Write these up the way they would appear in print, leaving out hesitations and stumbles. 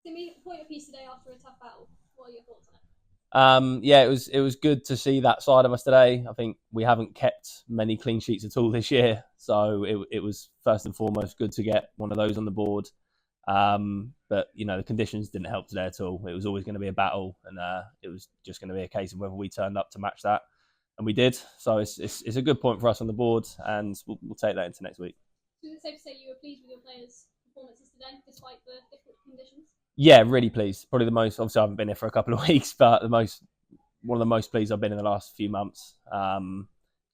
Timmy, point of piece today after a tough battle. What are your thoughts on it? Yeah, it was good to see that side of us today. I think we haven't kept many clean sheets at all this year, so it was first and foremost good to get one of those on the board. But the conditions didn't help today at all. It was always going to be a battle, and it was just going to be a case of whether we turned up to match that, and we did. So it's a good point for us on the board, and we'll take that into next week. So is it safe to say you were pleased with your players' performances today, despite the difficult conditions? Yeah, really pleased. Probably the most. Obviously, I haven't been here for a couple of weeks, but one of the most pleased I've been in the last few months.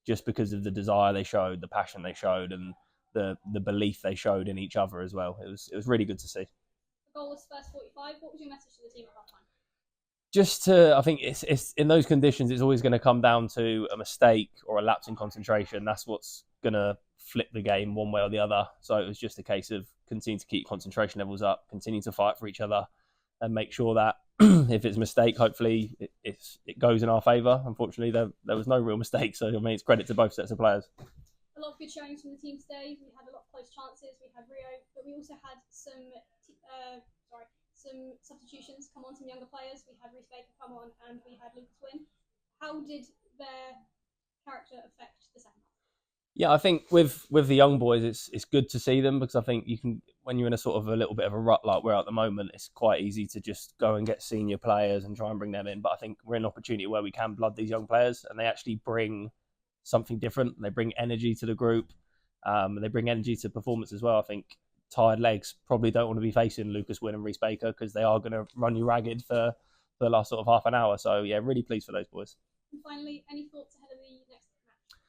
Just because of the desire they showed, the passion they showed, and the belief they showed in each other as well. It was really good to see. The goal was first 45. What was your message to the team at that time? I think it's in those conditions, it's always going to come down to a mistake or a lapse in concentration. That's what's going to flip the game one way or the other. So it was just a case of continuing to keep concentration levels up, continue to fight for each other, and make sure that if it's a mistake, hopefully it goes in our favour. Unfortunately, there was no real mistake. So, I mean, it's credit to both sets of players. A lot of good showings from the team today. We had a lot of close chances. We had Rio, but we also had some substitutions come on, some younger players. We had 𝗣𝗢𝗦𝗧 come on, and we had Lucas Wynn. How did their character affect the second half? Yeah, I think with the young boys, it's good to see them, because I think you can, when you're in a sort of a little bit of a rut like we're at the moment, it's quite easy to just go and get senior players and try and bring them in. But I think we're in an opportunity where we can blood these young players, and they actually bring something different. They bring energy to the group. They bring energy to performance as well. I think tired legs probably don't want to be facing Lucas Wynn and 𝗣𝗢𝗦𝗧, because they are going to run you ragged for the last sort of half an hour. So yeah, really pleased for those boys. And finally, any thoughts ahead of the next match?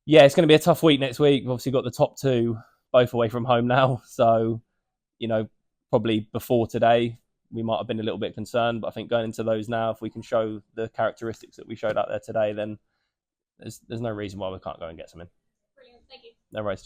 Yeah, it's going to be a tough week next week. We've obviously got the top two both away from home now. So, probably before today, we might have been a little bit concerned. But I think going into those now, if we can show the characteristics that we showed out there today, then there's no reason why we can't go and get some in. Brilliant. Thank you. No worries.